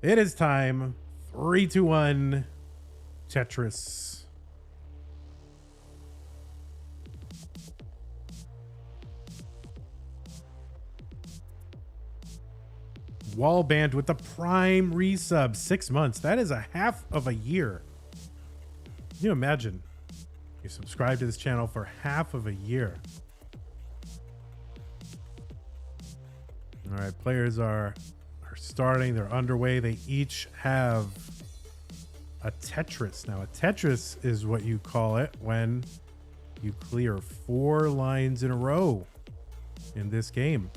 It is time. 3, 2, 1. Tetris. Wall band with the prime resub. 6 months. That is a half of a year. Can you imagine? You subscribe to this channel for half of a year. All right, players are starting. They're underway. They each have a Tetris. Now, a Tetris is what you call it when you clear 4 lines in a row in this game.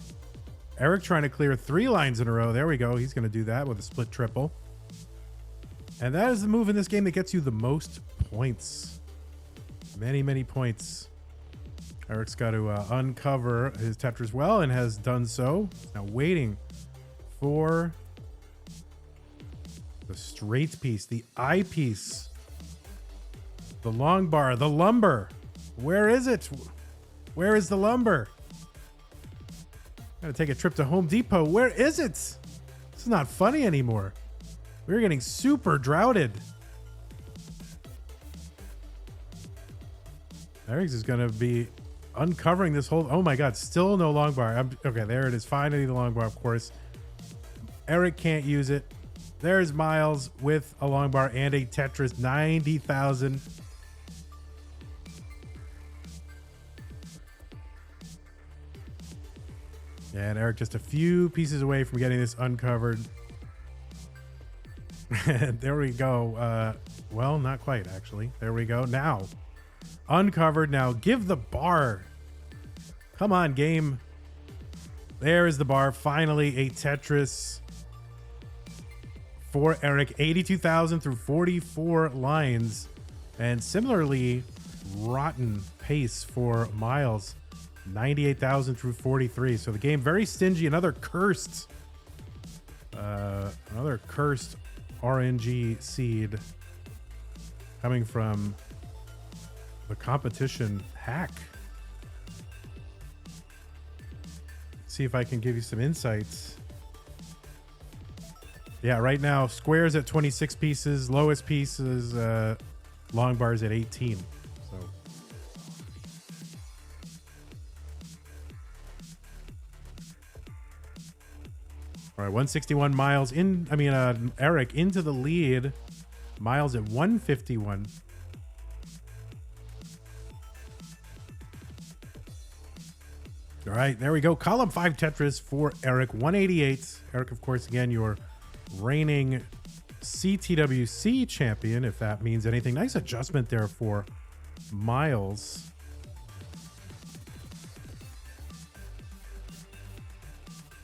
Eric trying to clear 3 lines in a row. There we go. He's going to do that with a split triple. And that is the move in this game that gets you the most points. Many, many points. Eric's got to uncover his Tetris well and has done so. Now waiting for the straight piece, the eye piece, the long bar, the lumber. Where is it? Where is the lumber? Gotta take a trip to Home Depot. Where is it? This is not funny anymore. We're getting super droughted. Eric's is gonna be uncovering this whole, oh my god, still no long bar. Okay, there it is. Finally the long bar, of course. Eric can't use it. There's Myles with a long bar and a Tetris. 90,000. And Eric just a few pieces away from getting this uncovered. There we go. Well, not quite, actually. There we go. Now, uncovered. Now, give the bar. Come on, game. There is the bar. Finally, a Tetris for Eric. 82,000 through 44 lines. And similarly, rotten pace for Myles. 98,000 through 43. So the game very stingy. Another cursed RNG seed coming from the competition hack. See if I can give you some insights. Yeah, right now squares at 26 pieces, lowest piece is long bars at 18. So all right, 161 Myles in, Eric into the lead. Myles at 151. All right, there we go. Column 5 Tetris for Eric, 188. Eric, of course, again, your reigning CTWC champion, if that means anything. Nice adjustment there for Myles.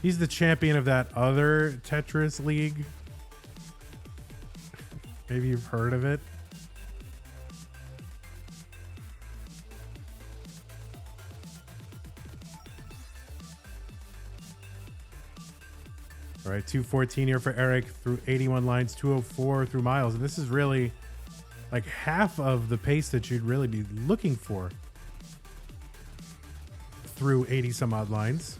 He's the champion of that other Tetris league. Maybe you've heard of it. All right, 214 here for Eric through 81 lines, 204 through Myles. And this is really like half of the pace that you'd really be looking for through 80 some odd lines.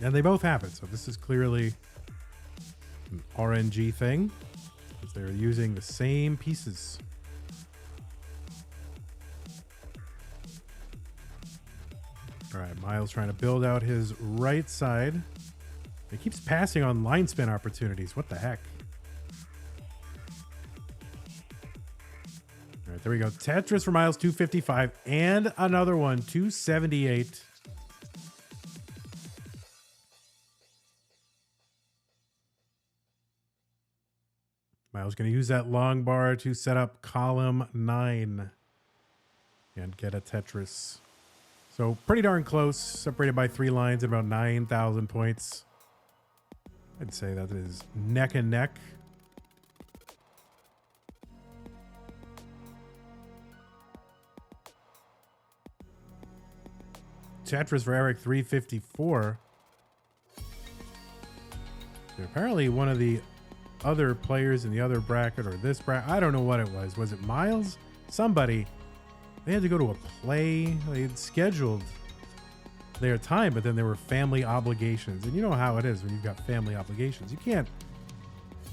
And they both have it. So this is clearly an RNG thing, because they're using the same pieces. All right, Myles trying to build out his right side. He keeps passing on line spin opportunities. What the heck? All right, there we go. Tetris for Myles, 255. And another one, 278. Myles going to use that long bar to set up column 9 and get a Tetris. So pretty darn close, separated by 3 lines and about 9,000 points. I'd say that is neck and neck. Tetris for Eric, 354. So apparently one of the other players in the other bracket, or this bracket, I don't know what it was. Was it Myles? Somebody. They had to go to a play. They had scheduled their time, but then there were family obligations. And you know how it is when you've got family obligations. You can't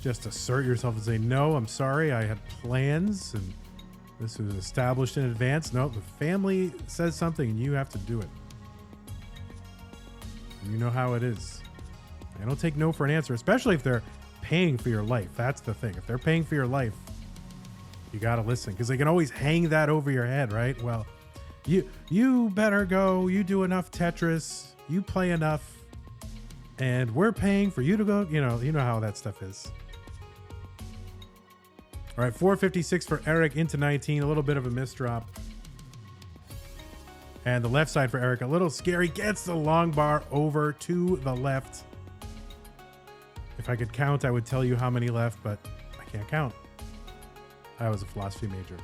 just assert yourself and say, no, I'm sorry, I had plans and this was established in advance. No, the family says something and you have to do it. And you know how it is. I don't take no for an answer, especially if they're paying for your life. That's the thing. If they're paying for your life, you got to listen, because they can always hang that over your head, right? Well, you better go. You do enough Tetris. You play enough. And we're paying for you to go. You know how that stuff is. All right, 456 for Eric into 19. A little bit of a misdrop. And the left side for Eric, a little scary. Gets the long bar over to the left. If I could count, I would tell you how many left, but I can't count. I was a philosophy major.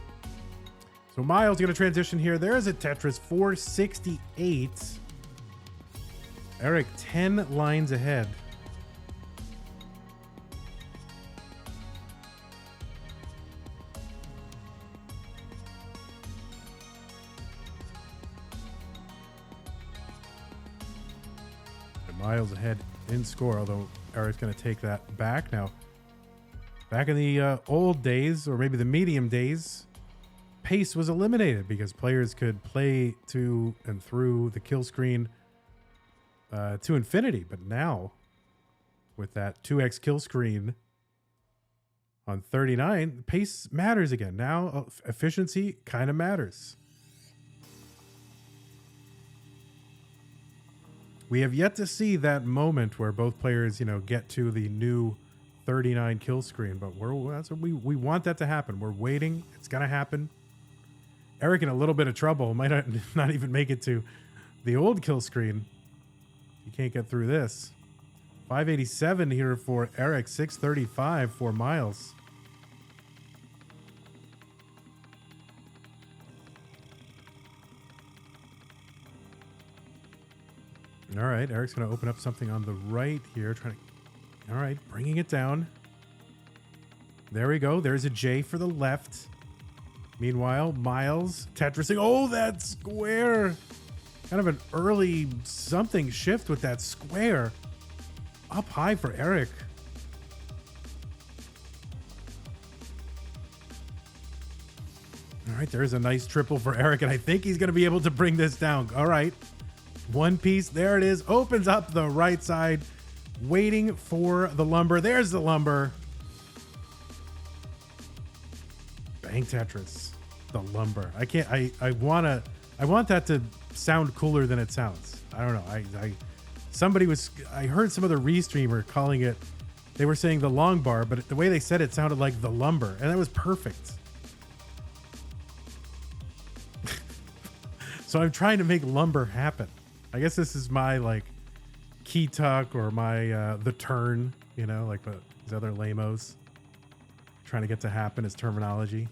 So Myles going to transition here. There's a Tetris 468. Eric 10 lines ahead. And Myles ahead in score, although Eric's going to take that back. Now, back in the old days, or maybe the medium days, pace was eliminated because players could play to and through the kill screen to infinity. But now, with that 2x kill screen on 39, pace matters again. Now, efficiency kind of matters. We have yet to see that moment where both players, get to the new 39 kill screen, but that's what we want that to happen. We're waiting. It's going to happen. Eric in a little bit of trouble. Might not even make it to the old kill screen. You can't get through this. 587 here for Eric. 635 for Myles. All right, Eric's going to open up something on the right here. All right, bringing it down. There we go. There's a J for the left. Meanwhile, Myles Tetrising. Oh, that square. Kind of an early something shift with that square. Up high for Eric. All right, there's a nice triple for Eric, and I think he's going to be able to bring this down. All right, one piece. There it is. Opens up the right side. Waiting for the lumber. There's the lumber. Bang Tetris. The lumber. I can't. I want that to sound cooler than it sounds. I don't know. I heard some other restreamer calling it. They were saying the long bar, but the way they said it sounded like the lumber, and that was perfect. So I'm trying to make lumber happen. I guess this is my key tuck or my the turn, like these other lamos. Trying to get to happen is terminology.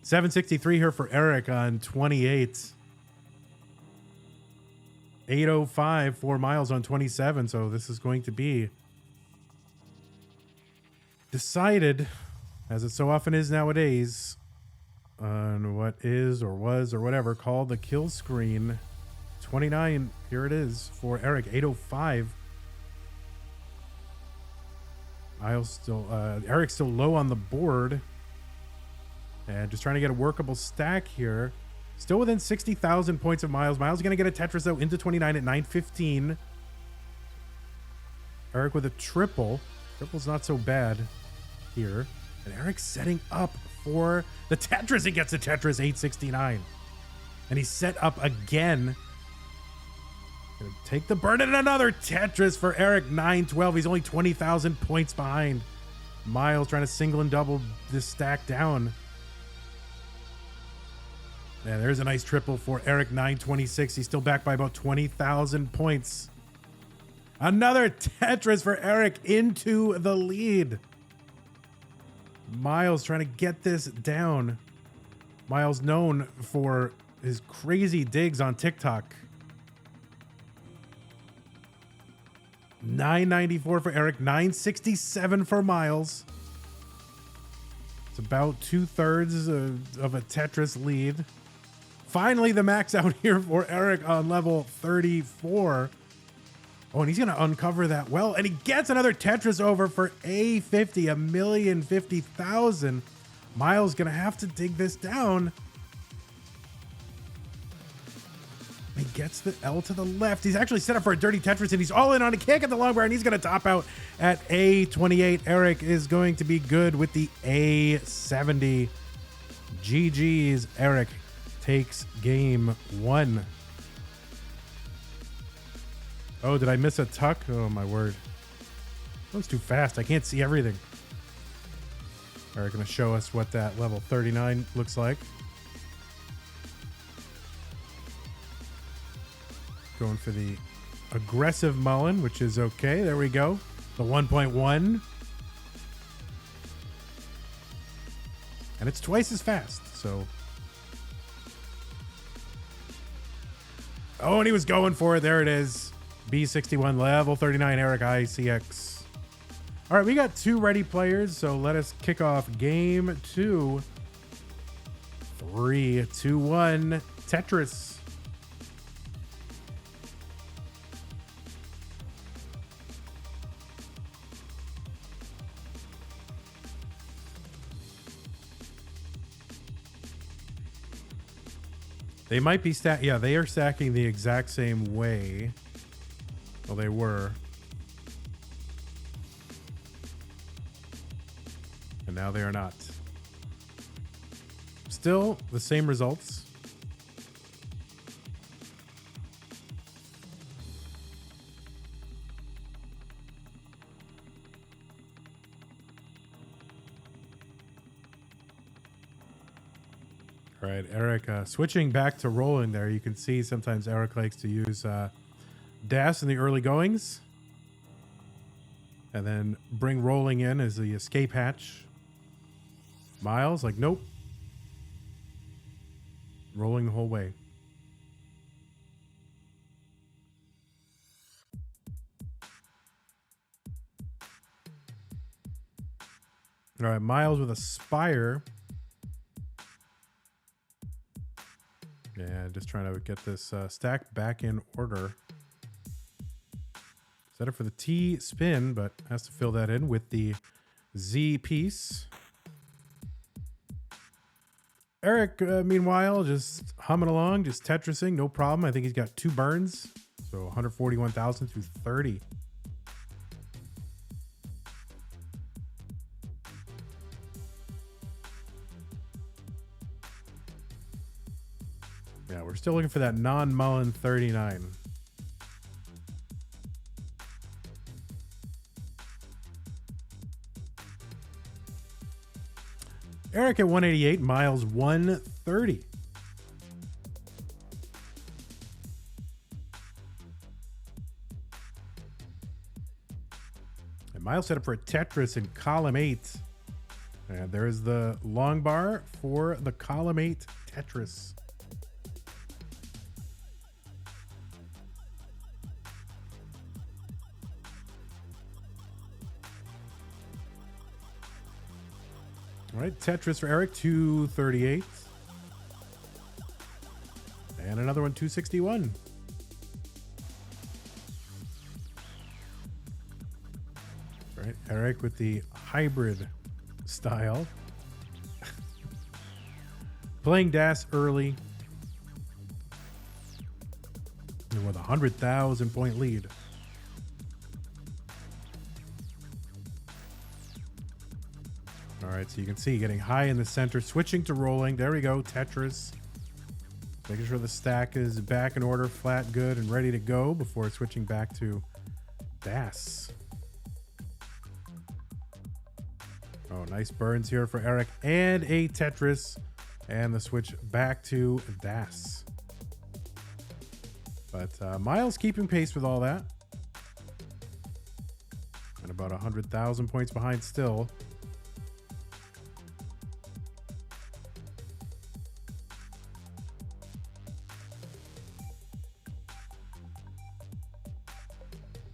763 here for Eric on 28. 805 for Myles on 27. So this is going to be decided, as it so often is nowadays, on what is or was or whatever called the kill screen. 29, here it is for Eric. 805. Eric's still low on the board. And just trying to get a workable stack here. Still within 60,000 points of Myles. Myles is going to get a Tetris, though, into 29 at 915. Eric with a triple. Triple's not so bad here. And Eric's setting up for the Tetris. He gets a Tetris, 869. And he's set up again. Gonna take the burn and another Tetris for Eric, 912. He's only 20,000 points behind. Myles trying to single and double this stack down. And there's a nice triple for Eric, 926. He's still back by about 20,000 points. Another Tetris for Eric into the lead. Myles trying to get this down. Myles known for his crazy digs on TikTok. 994 for Eric, 967 for Myles. It's about 2/3 of a Tetris lead. Finally, the max out here for Eric on level 34. Oh, and he's going to uncover that well. And he gets another Tetris over for A50, 1,050,000. Myles going to have to dig this down. He gets the L to the left. He's actually set up for a dirty Tetris, and he's all in on a kick at the long bar, and he's going to top out at A28. Eric is going to be good with the A70. GG's. Eric takes game 1. Oh, did I miss a tuck? Oh, my word. That was too fast. I can't see everything. Eric going to show us what that level 39 looks like. Going for the aggressive mullen, which is okay. There we go. The 1.1. And it's twice as fast, so. Oh, and he was going for it. There it is. B61, level 39, Eric ICX. All right, we got 2 ready players, so let us kick off game 2. 3, 2, 1, Tetris. They might be yeah, they are stacking the exact same way. Well, they were. And now they are not. Still the same results. All right, Eric, switching back to rolling there. You can see sometimes Eric likes to use dash in the early goings. And then bring rolling in as the escape hatch. Myles, like, nope. Rolling the whole way. All right, Myles with a spire. Yeah, just trying to get this stack back in order. Set up for the T spin, but has to fill that in with the Z piece. Eric, meanwhile, just humming along, just Tetrising, no problem. I think he's got 2 burns, so 141,000 through 30. Yeah, we're still looking for that non-mullen 39. Eric at 188, Myles 130. And Myles set up for a Tetris in column 8. And there's the long bar for the column 8 Tetris. All right, Tetris for Eric, 238. And another one, 261. All right, Eric with the hybrid style. Playing DAS early. And with a 100,000 point lead. All right, so you can see getting high in the center, switching to rolling. There we go, Tetris. Making sure the stack is back in order, flat, good, and ready to go before switching back to DAS. Oh, nice burns here for Eric and a Tetris. And the switch back to DAS. But Myles keeping pace with all that. And about 100,000 points behind still.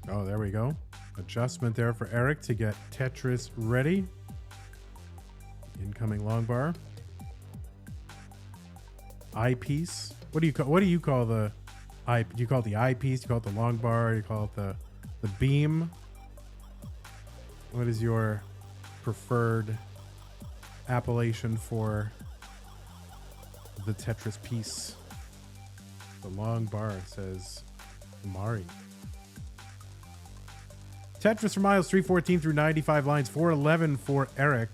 Oh, there we go. Adjustment there for Eric to get Tetris ready. Incoming long bar. eyepiece. What do you call the eye? Do you call it the eyepiece? Do you call it the long bar? Do you call it the beam? What is your preferred appellation for the Tetris piece? The long bar says Mari. Tetris for Myles, 314 through 95 lines, 411 for Eric.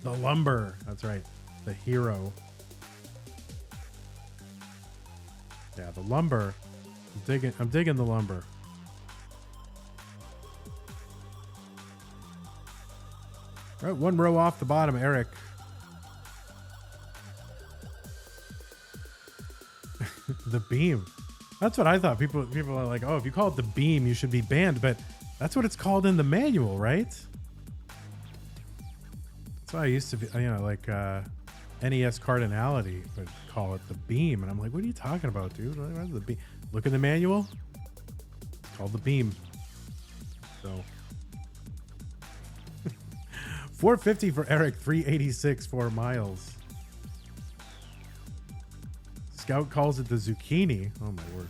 The lumber, that's right, the hero. Yeah, the lumber. I'm digging the lumber. All right, one row off the bottom, Eric. The beam. That's what I thought. People are like, oh, if you call it the beam, you should be banned. But that's what it's called in the manual, right? That's why I used to be, like NES cardinality would call it the beam. And I'm like, what are you talking about, dude? What's the beam? Look in the manual. It's called the beam. So 450 for Eric, 386 for Myles. Scout calls it the zucchini. Oh my word.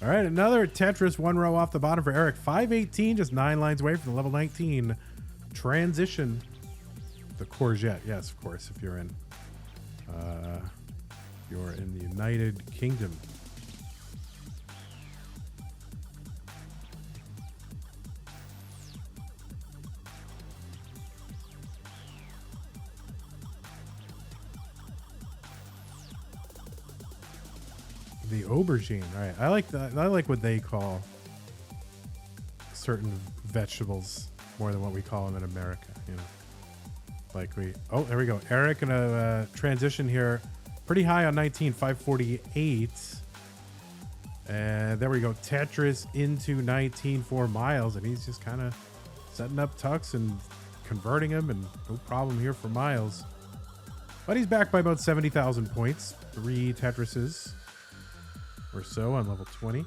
All right, another Tetris, one row off the bottom for Eric. 518, just 9 lines away from the level 19 transition. The courgette, yes, of course, if you're in the United Kingdom. The aubergine, right? I like that. I like what they call certain vegetables more than what we call them in America. Like oh, there we go. Eric in a transition here, pretty high on 19, 548, and there we go. Tetris into 19 for Myles, and he's just kind of setting up Tux and converting him, and no problem here for Myles. But he's back by about 70,000 points. 3 Tetrises or so on level 20.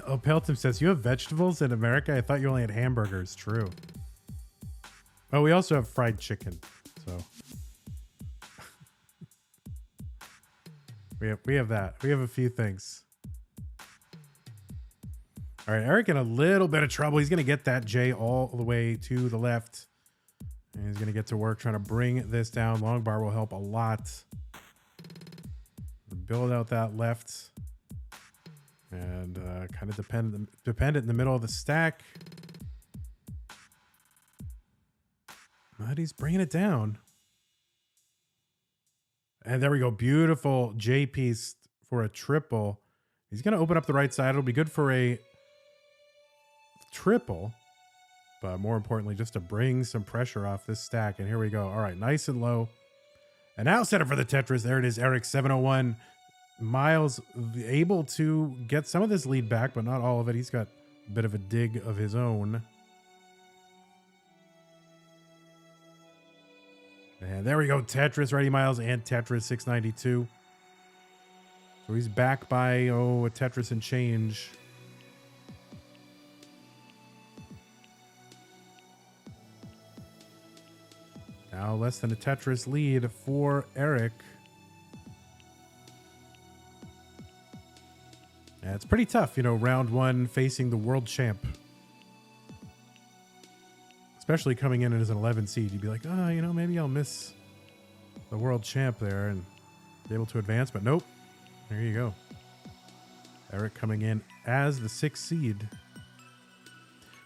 Oh, Pelton says, you have vegetables in America? I thought you only had hamburgers. True. Oh, we also have fried chicken. So we have that. We have a few things. All right, Eric in a little bit of trouble. He's going to get that J all the way to the left. And he's going to get to work trying to bring this down. Long bar will help a lot. Build out that left. And kind of dependent in the middle of the stack. But he's bringing it down. And there we go. Beautiful J piece for a triple. He's going to open up the right side. It'll be good for a triple. But more importantly, just to bring some pressure off this stack. And here we go. All right, nice and low. And now set up for the Tetris. There it is, Eric, 701. Myles able to get some of this lead back, but not all of it. He's got a bit of a dig of his own. And there we go. Tetris ready, Myles, and Tetris 692. So he's back by, a Tetris and change. Now less than a Tetris lead for Eric. Yeah, it's pretty tough, round one facing the world champ. Especially coming in as an 11 seed. You'd be like, maybe I'll miss the world champ there and be able to advance. But nope. There you go. Eric coming in as the 6th seed.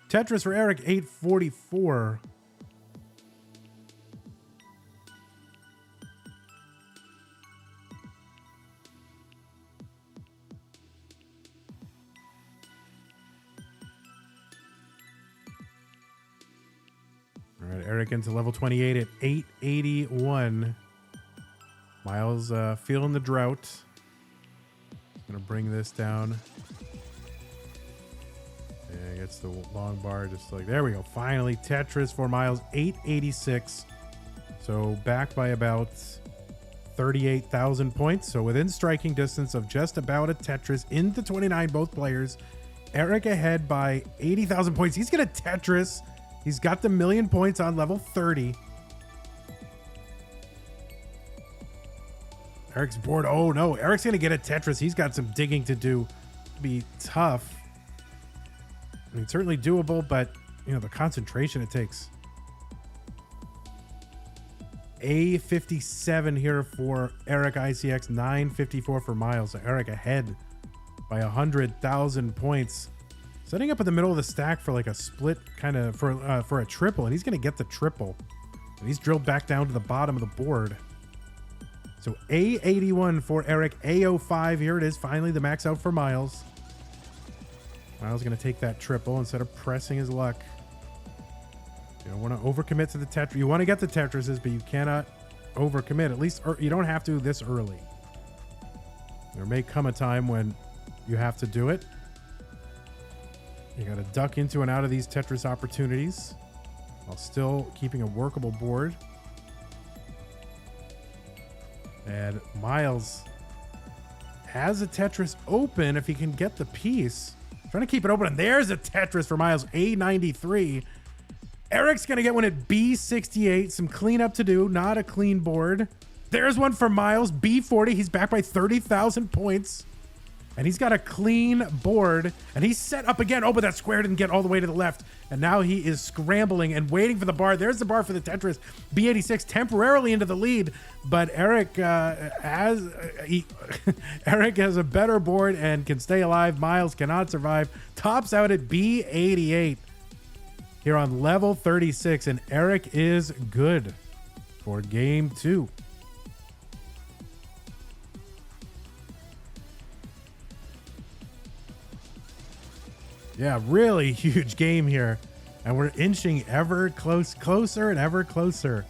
Tetris for Eric, 844. Eric into level 28 at 881. Myles feeling the drought. Gonna bring this down. And hits the long bar. Just like, there we go. Finally, Tetris for Myles, 886. So back by about 38,000 points. So within striking distance of just about a Tetris into 29, both players. Eric ahead by 80,000 points. He's going to Tetris. He's got the 1,000,000 points on level 30. Eric's bored. Oh no, Eric's going to get a Tetris. He's got some digging to do. It'll be tough. I mean, certainly doable, but you know, the concentration it takes. A57 here for Eric ICX, 954 for Myles. So Eric ahead by 100,000 points. Setting up in the middle of the stack for like a split kind of for a triple, and he's going to get the triple. And he's drilled back down to the bottom of the board. So A81 for Eric, A05, here it is, finally the max out for Myles. Myles going to take that triple instead of pressing his luck. You don't want to overcommit to the Tetris. You want to get the Tetrises, but you cannot overcommit. At least you don't have to this early. There may come a time when you have to do it. You got to duck into and out of these Tetris opportunities while still keeping a workable board. And Myles has a Tetris open if he can get the piece. Trying to keep it open, and there's a Tetris for Myles, A93. Eric's going to get one at B68. Some cleanup to do, not a clean board. There's one for Myles, B40. He's back by 30,000 points. And he's got a clean board, and he's set up again. Oh, but that square didn't get all the way to the left. And now he is scrambling and waiting for the bar. There's the bar for the Tetris. B86 temporarily into the lead, but Eric has a better board and can stay alive. Myles cannot survive. Tops out at B88 here on level 36, and Eric is good for game 2. Yeah, really huge game here. And we're inching closer and ever closer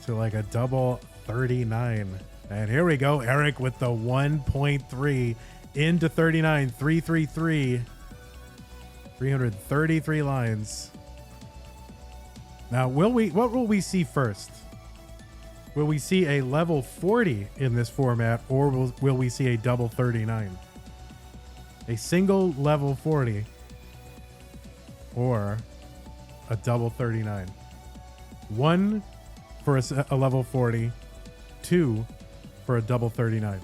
to like a double 39. And here we go. Eric with the 1.3 into 39. 333. 333 lines. Now, what will we see first? Will we see a level 40 in this format, or will we see a double 39? A single level 40 or a double 39. 1 for a level 40, 2 for a double 39.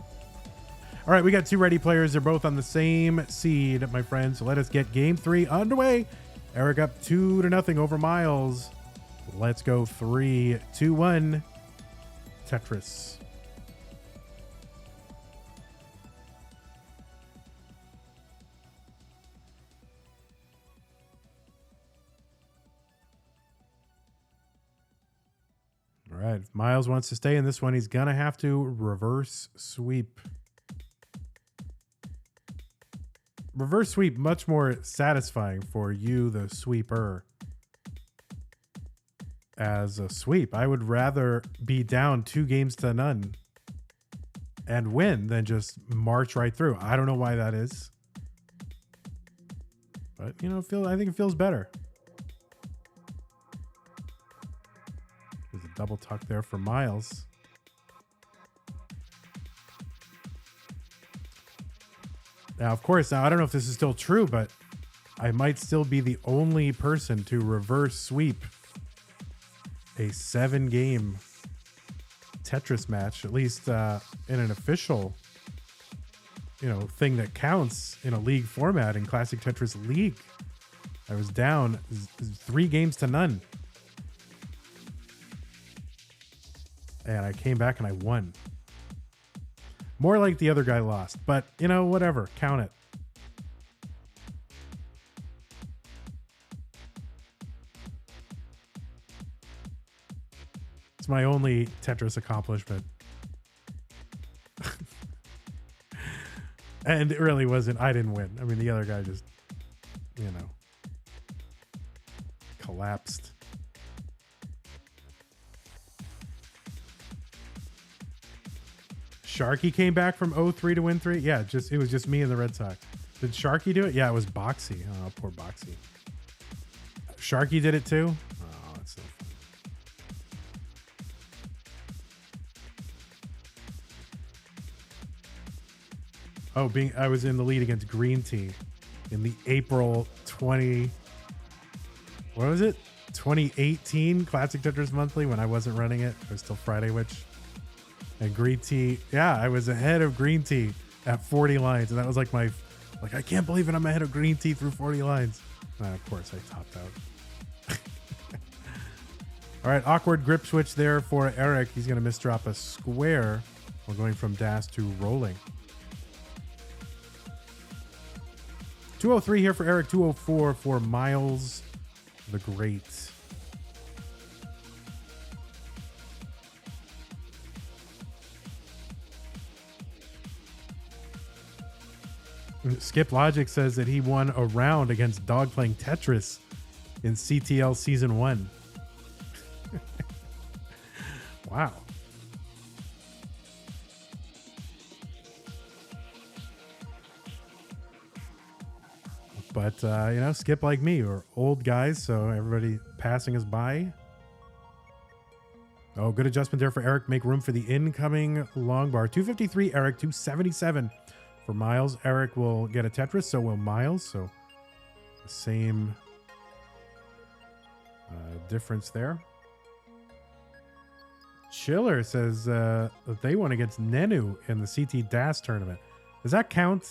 All right, we got 2 ready players. They're both on the same seed, my friends. So let us get game 3 underway. Eric up 2-0 over Myles. Let's go. 3, 2, 1. Tetris. All right, if Myles wants to stay in this one, he's going to have to reverse sweep. Reverse sweep, much more satisfying for you, the sweeper. As a sweep, I would rather be down 2-0 and win than just march right through. I don't know why that is. But, you know, I think it feels better. There's a double tuck there for Myles. Now, of course, I don't know if this is still true, but I might still be the only person to reverse sweep a 7-game Tetris match, at least in an official, thing that counts in a league format in Classic Tetris League. I was down 3-0. And I came back and I won. More like the other guy lost, but whatever, count it. It's my only Tetris accomplishment. And it really wasn't, I didn't win. I mean, the other guy just, collapsed. Sharky came back from 0-3 to win 3. Yeah, it was just me and the Red Sox. Did Sharky do it? Yeah, it was Boxy. Oh, poor Boxy. Sharky did it too? Oh, that's so funny. Oh, I was in the lead against Green Tea in the April 2018 Classic Tetris Monthly when I wasn't running it. I was still Friday Witch. And Green Tea, yeah, I was ahead of Green Tea at 40 lines. And that was like I can't believe it. I'm ahead of Green Tea through 40 lines. Of course, I topped out. All right, awkward grip switch there for Eric. He's going to misdrop a square. We're going from dash to rolling. 203 here for Eric, 204 for Myles the Great. Skip Logic says that he won a round against Dog playing Tetris in CTL Season 1. Wow. But, Skip like me, we're old guys, so everybody passing us by. Oh, good adjustment there for Eric. Make room for the incoming long bar. 253, Eric. 277 for Myles. Eric will get a Tetris, so will Myles. So the same difference there. Chiller says that they won against Nenu in the CT DAS tournament. Does that count?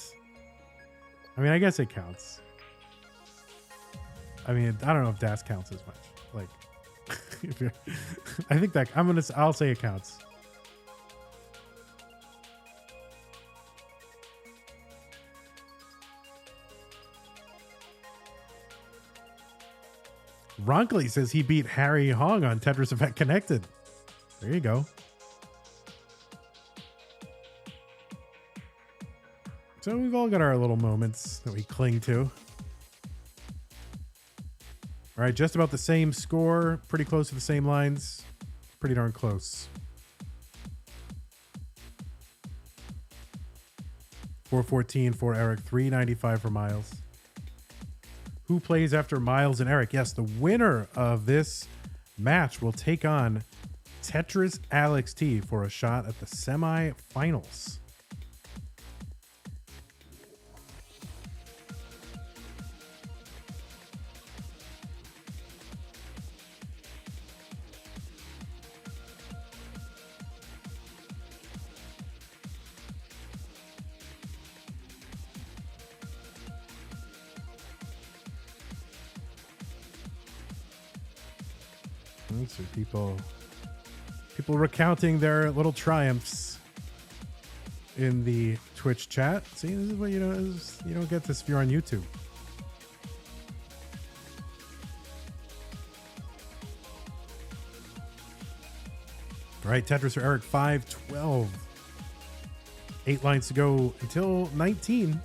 I mean, I guess it counts. I mean, I don't know if DAS counts as much. Like, I think that I'll say it counts. Ronkley says he beat Harry Hong on Tetris Effect Connected. There you go. So we've all got our little moments that we cling to. All right, just about the same score. Pretty close to the same lines. Pretty darn close. 414 for Eric. 395 for Myles. Who plays after Myles and Eric? Yes, the winner of this match will take on Tetris Alex T for a shot at the semi-finals. So people recounting their little triumphs in the Twitch chat. See, this is what you don't get this if you're on YouTube. All right, Tetris for Eric, 512. 8 lines to go until 19.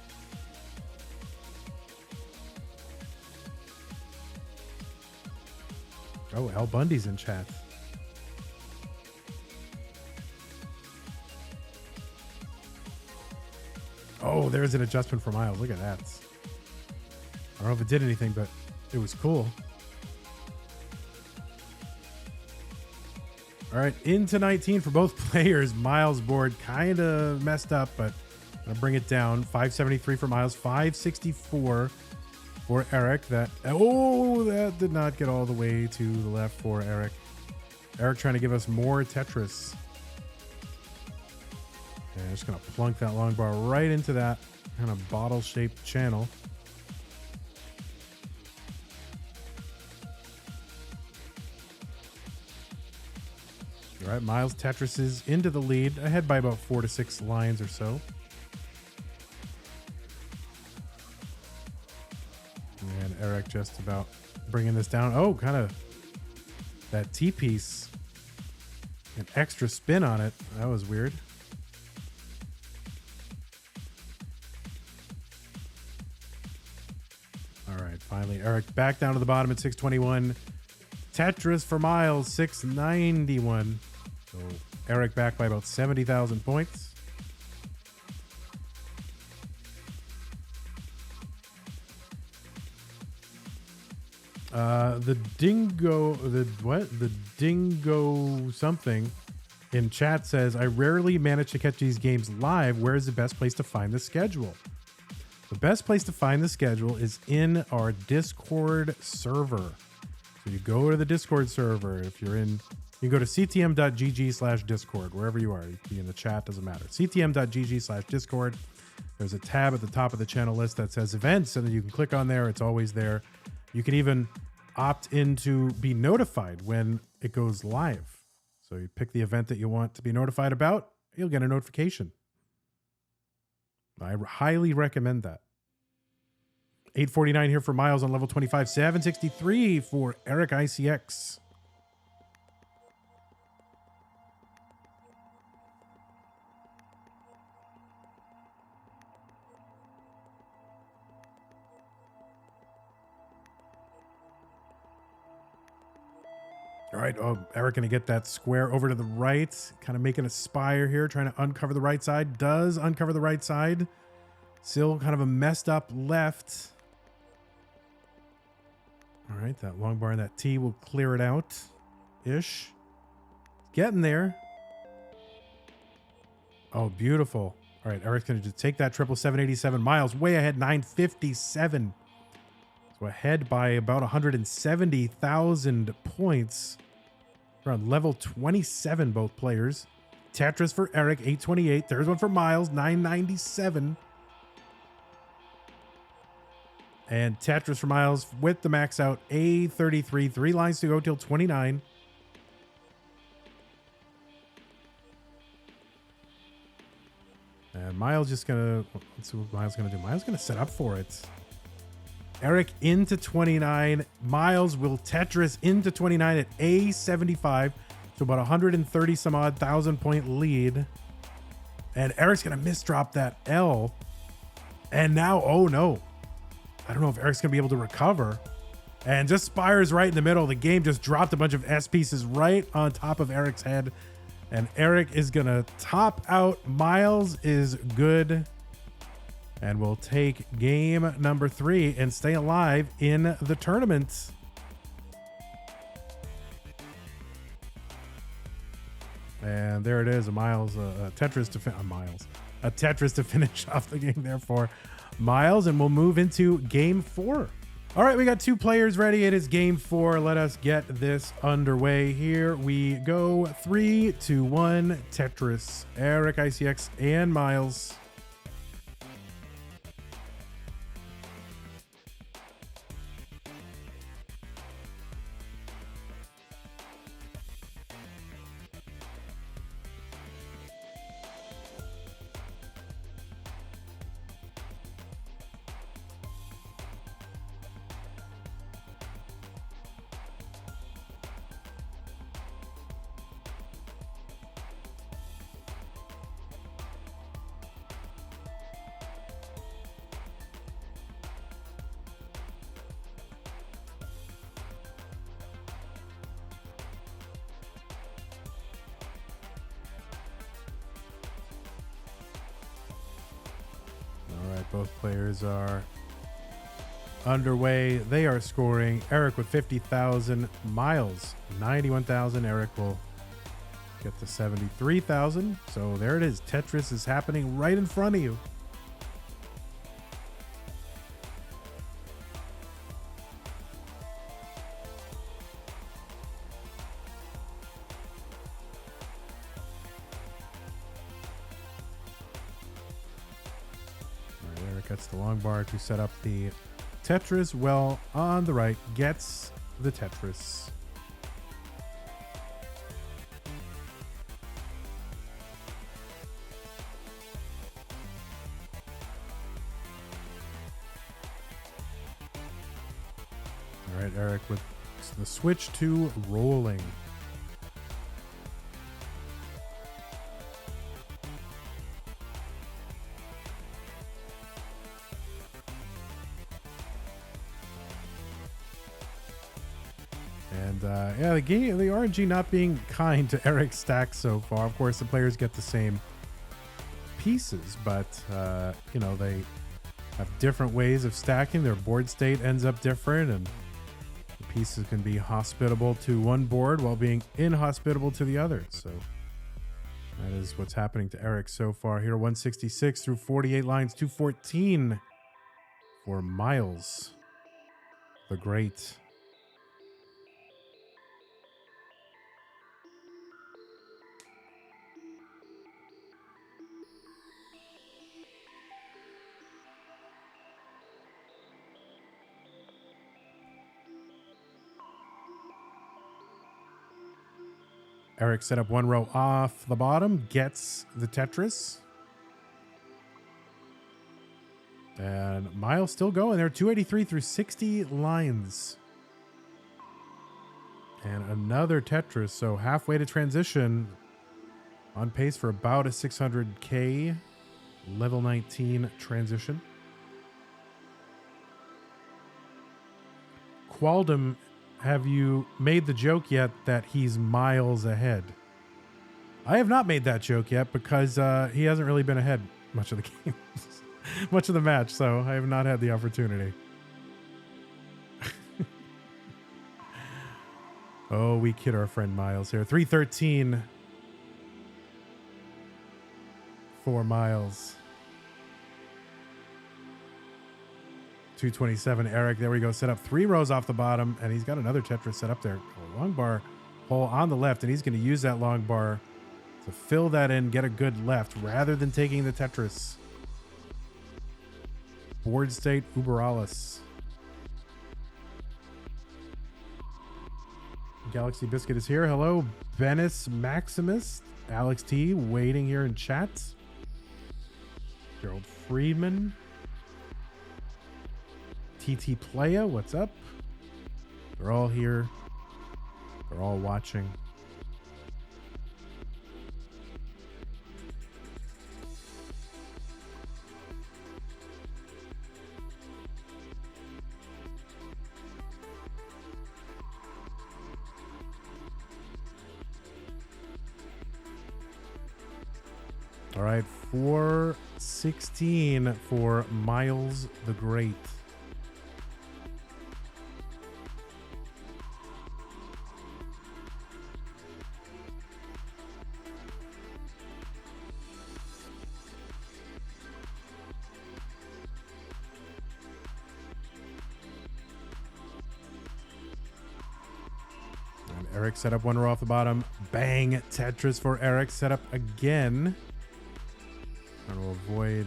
Oh, Al Bundy's in chat. Oh, there's an adjustment for Myles. Look at that. I don't know if it did anything, but it was cool. All right, into 19 for both players. Myles' board kind of messed up, but I'm going to bring it down. 573 for Myles, 564 for Eric. That did not get all the way to the left for Eric. Eric trying to give us more Tetris. Okay, I'm just going to plunk that long bar right into that kind of bottle-shaped channel. All right, Myles Tetris is into the lead, ahead by about 4 to 6 lines or so. And Eric just about bringing this down. Oh, kind of that T-piece. An extra spin on it. That was weird. All right, finally, Eric back down to the bottom at 621. Tetris for Myles, 691. So Eric back by about 70,000 points. The dingo, the dingo something in chat says, I rarely manage to catch these games live. Where is the best place to find the schedule? The best place to find the schedule is in our Discord server. So you go to the Discord server. If you're in, you go to ctm.gg/discord, wherever you are. You can be in the chat, doesn't matter. ctm.gg/discord. There's a tab at the top of the channel list that says events, and then you can click on there. It's always there. You can even opt in to be notified when it goes live. So you pick the event that you want to be notified about, you'll get a notification. I highly recommend that. 849 here for Myles on level 25. 763 for Eric ICX. All right, Eric going to get that square over to the right, kind of making a spire here, trying to uncover the right side. Does uncover the right side. Still kind of a messed up left. All right, that long bar and that T will clear it out-ish. Getting there. Oh, beautiful. All right, Eric's going to just take that 777. Myles way ahead, 957. So ahead by about 170,000 points. We're on level 27, both players. Tetris for Eric, 828. There's one for Myles, 997. And Tetris for Myles with the max out, A33. 3 lines to go till 29. And Myles just going to... Let's see what Myles going to do. Myles going to set up for it. Eric into 29. Myles will Tetris into 29 at A75. So about 130 some odd thousand point lead. And Eric's going to misdrop that L. And now, oh no. I don't know if Eric's going to be able to recover. And just spires right in the middle. The game just dropped a bunch of S pieces right on top of Eric's head. And Eric is going to top out. Myles is good. And we'll take game number 3 and stay alive in the tournament. And there it is, a Tetris to finish off the game there for Myles. And we'll move into game 4. All right, we got 2 players ready. It is game 4. Let us get this underway. Here we go. 3, 2, 1. Tetris, Eric ICX, and Myles. Both players are underway. They are scoring. Eric with 50,000. Myles 91,000. Eric will get to 73,000. So there it is. Tetris is happening right in front of you. Gets the long bar to set up the Tetris. Well, on the right, gets the Tetris. All right, Eric with the switch to rolling. Yeah, the RNG not being kind to Eric's stack so far. Of course, the players get the same pieces, but you know, they have different ways of stacking. Their board state ends up different, and the pieces can be hospitable to one board while being inhospitable to the other. So that is what's happening to Eric so far here. 166 through 48 lines, 214 for Myles the Great. Eric set up one row off the bottom, gets the Tetris. And Myles still going there, 283 through 60 lines. And another Tetris, so halfway to transition. On pace for about a 600K level 19 transition. Qualdom, have you made the joke yet that he's miles ahead? I have not made that joke yet because he hasn't really been ahead much of the game, much of the match, so I have not had the opportunity. Oh, we kid our friend Myles here. 313 for Myles. 227 Eric. There we go. Set up 3 rows off the bottom, and he's got another Tetris set up there. A long bar hole on the left, and he's going to use that long bar to fill that in, get a good left, rather than taking the Tetris. Board state Uberalis. Galaxy Biscuit is here. Hello, Benis Maximus. Alex T waiting here in chat. Gerald Friedman. TT Playa, what's up? They're all here. They're all watching. All right, 416 for Myles the Great. And Eric set up one row off the bottom. Bang, Tetris for Eric. Set up again. Trying to avoid,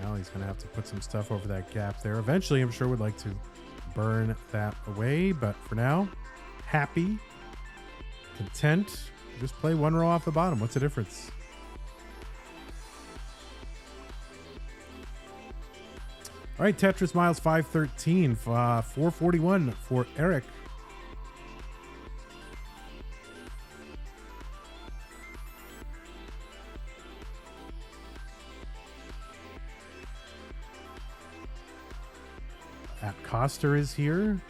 well, he's going to have to put some stuff over that gap there. Eventually, I'm sure would like to burn that away, but for now, happy, content, just play one row off the bottom. What's the difference? All right, Tetris Myles 513, 441 for Eric. At Coster is here.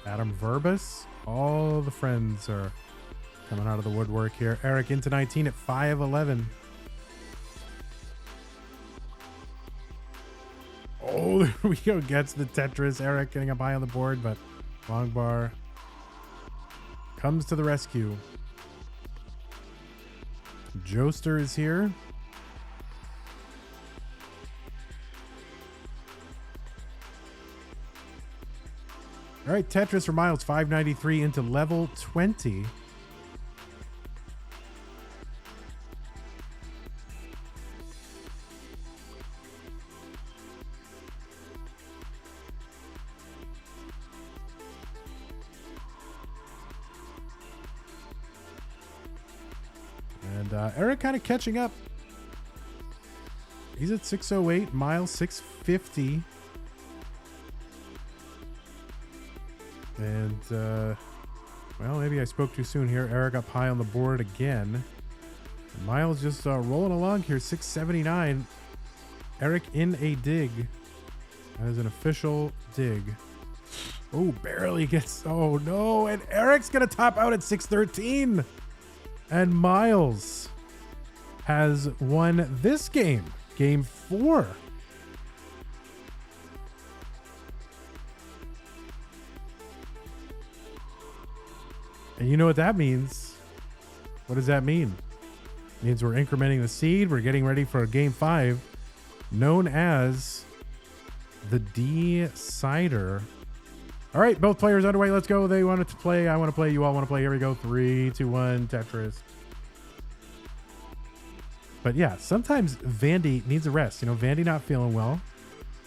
Adam Verbus. All the friends are coming out of the woodwork here. Eric into 19 at 511. Oh, there we go. Gets the Tetris. Eric getting up high on the board, but long bar comes to the rescue. Joester is here. All right, Tetris for Myles, 593 into level 20. And Eric kind of catching up. He's at 608, Myles 650. And, well, maybe I spoke too soon here. Eric up high on the board again. Myles just rolling along here, 679. Eric in a dig. That is an official dig. Oh, barely gets, oh no. And Eric's going to top out at 613. And Myles has won this game, game 4. And you know what that means. What does that mean? It means we're incrementing the seed. We're getting ready for game 5, known as the Decider. All right, both players underway. Let's go. They wanted to play. I want to play. You all want to play. Here we go. 3, 2, 1, Tetris. But yeah, sometimes Vandy needs a rest. You know, Vandy not feeling well.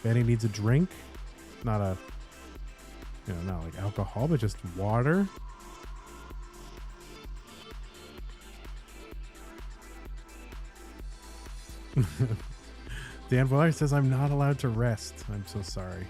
Vandy needs a drink. Not a, you know, not like alcohol, but just water. Dan Weller says, I'm not allowed to rest. I'm so sorry.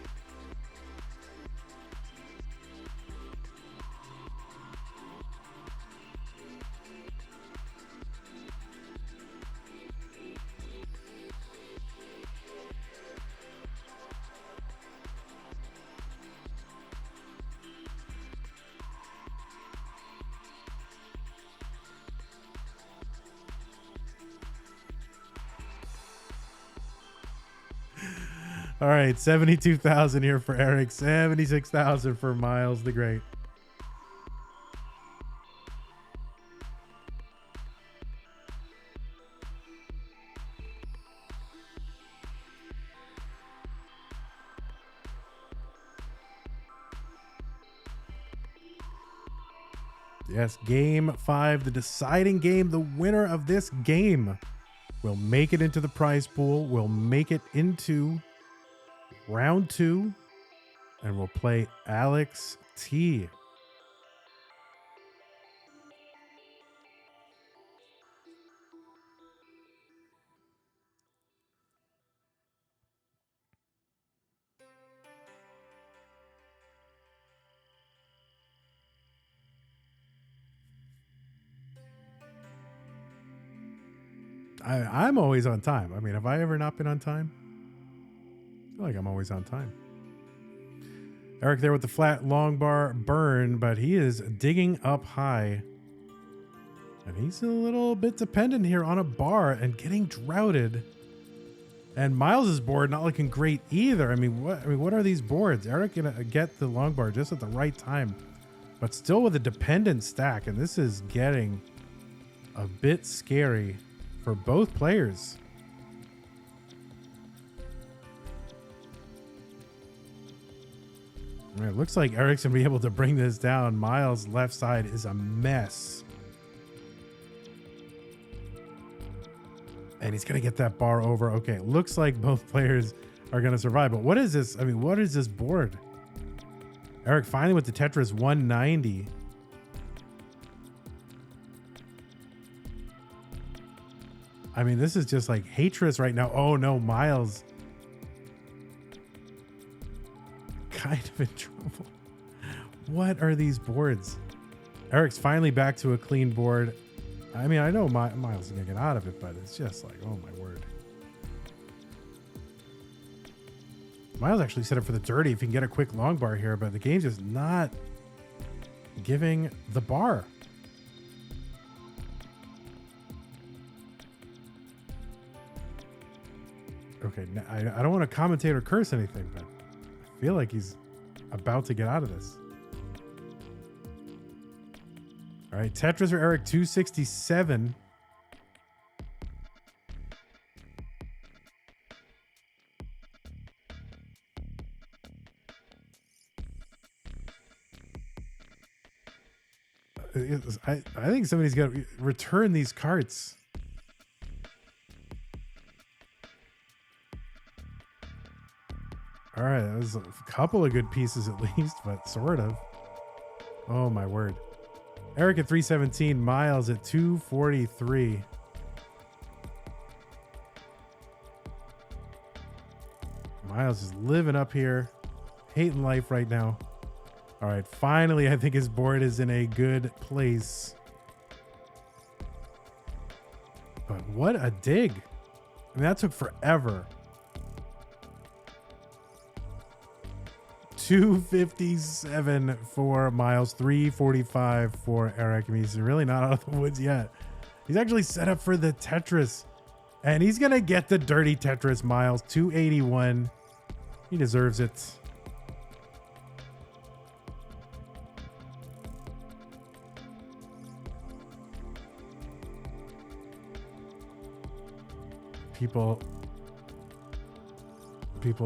All right, 72,000 here for Eric, 76,000 for Myles the Great. Yes, game 5, the deciding game. The winner of this game will make it into the prize pool, will make it into round 2, and we'll play Alex T. I'm always on time. I mean, have I ever not been on time? I feel like I'm always on time. Eric there with the flat long bar burn, but he is digging up high. And he's a little bit dependent here on a bar and getting droughted. And Myles' board not looking great either. I mean, what are these boards? Eric gonna get the long bar just at the right time, but still with a dependent stack. And this is getting a bit scary for both players. All right, looks like Eric's gonna be able to bring this down. Myles' left side is a mess. And he's going to get that bar over. Okay, looks like both players are going to survive. But what is this? I mean, what is this board? Eric finally with the Tetris 190. I mean, this is just like Hatris right now. Oh, no, Myles. Kind of in trouble. What are these boards? Eric's finally back to a clean board. I mean, I know Myles is going to get out of it, but it's just like, oh my word. Myles actually set up for the dirty if he can get a quick long bar here, but the game's just not giving the bar. Okay, I don't want to commentate or curse anything, but I feel like he's about to get out of this. All right, Tetris or Eric, 267. I think somebody's got to return these carts. All right, that was a couple of good pieces at least, but sort of. Oh, my word. Eric at 317, Myles at 243. Myles is living up here, hating life right now. All right, finally, I think his board is in a good place. But what a dig. I mean, that took forever. 257 for Myles, 345 for Eric. I mean, he's really not out of the woods yet. He's actually set up for the Tetris, and he's going to get the dirty Tetris, Myles, 281. He deserves it. people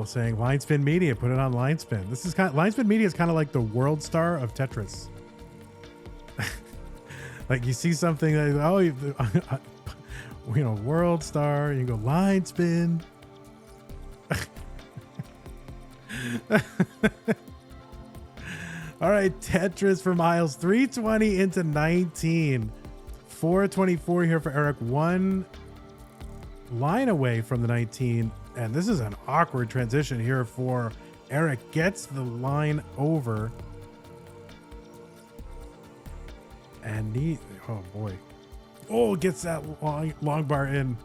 saying Line Spin Media, put it on Line Spin. This is Line Spin Media is kind of like the World Star of Tetris. Like you see something that, World Star, you go Line Spin. All right, Tetris for Myles, 320 into 19. 424 here for Eric, 1 line away from the 19. And this is an awkward transition here for Eric. Gets the line over. And oh boy. Oh, gets that long bar in.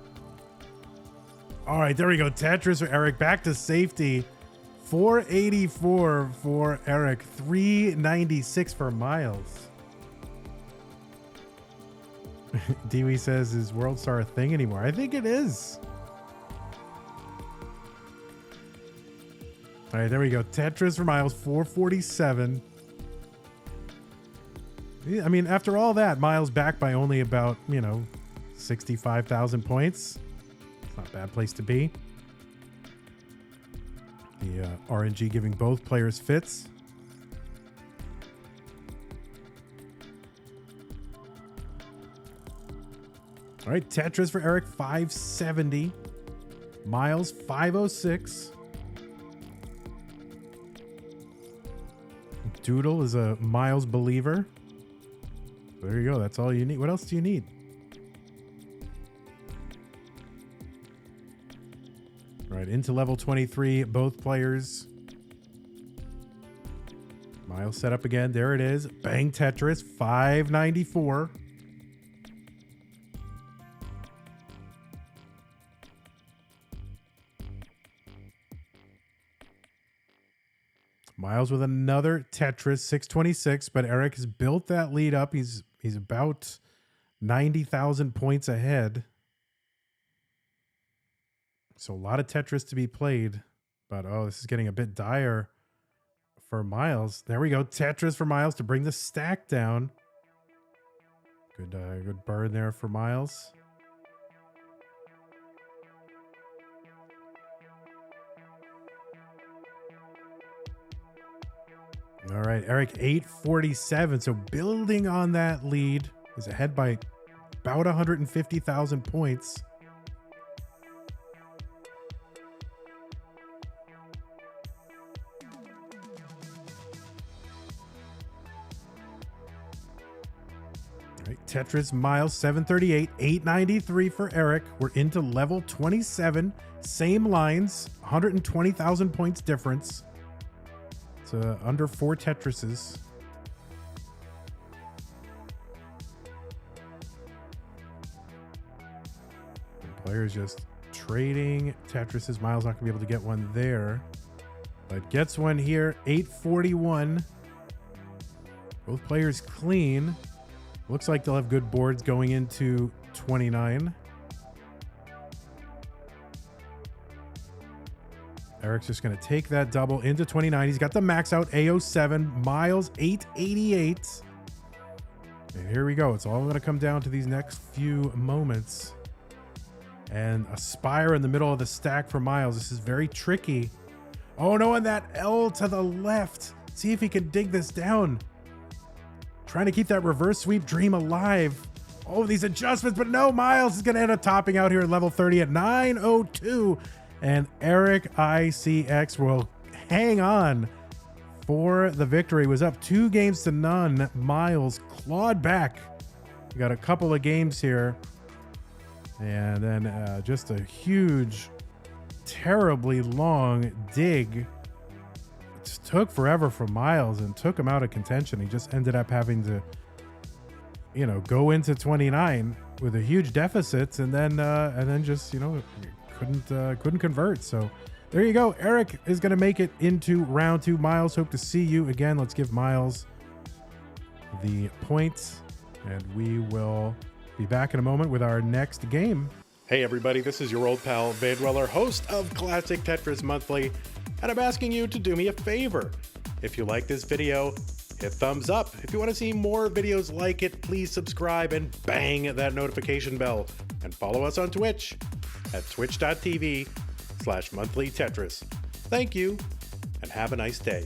All right, there we go. Tetris for Eric, back to safety. 484 for Eric, 396 for Myles. Dewey says, is World Star a thing anymore? I think it is. All right, there we go. Tetris for Myles, 447. I mean, after all that, Myles back by only about, 65,000 points. It's not a bad place to be. The RNG giving both players fits. All right, Tetris for Eric, 570. Myles, 506. Doodle is a Myles believer. There you go. That's all you need. What else do you need? All right, into level 23, both players. Myles set up again. There it is. Bang Tetris, 594. Myles with another Tetris, 626, but Eric has built that lead up. He's about 90,000 points ahead. So a lot of Tetris to be played, but this is getting a bit dire for Myles. There we go. Tetris for Myles to bring the stack down. Good burn there for Myles. All right, Eric, 847. So building on that lead, is ahead by about 150,000 points. All right, Tetris, Myles, 738, 893 for Eric. We're into level 27. Same lines, 120,000 points difference. Under 4 Tetrises. And players just trading Tetrises. Myles not gonna be able to get one there, but gets one here. 841. Both players clean. Looks like they'll have good boards going into 29. Eric's just going to take that double into 29. He's got the max out A07. Myles, 888. And here we go. It's all going to come down to these next few moments. And a spire in the middle of the stack for Myles. This is very tricky. Oh no, and that L to the left. See if he can dig this down. Trying to keep that reverse sweep dream alive. Oh, these adjustments, but no, Myles is going to end up topping out here at level 30 at 902. And Eric ICX will hang on for the victory. Was up 2 games to none. Myles clawed back. We got a couple of games here. And then just a huge, terribly long dig. It just took forever for Myles and took him out of contention. He just ended up having to, go into 29 with a huge deficit and then just, couldn't convert. So there you go. Eric is going to make it into round 2. Myles, hope to see you again. Let's give Myles the points, and we will be back in a moment with our next game. Hey everybody, this is your old pal Vandweller, host of Classic Tetris Monthly, and I'm asking you to do me a favor. If you like this video, hit thumbs up. If you want to see more videos like it, please subscribe and bang that notification bell, and follow us on Twitch. at twitch.tv/monthlytetris. Thank you, and have a nice day.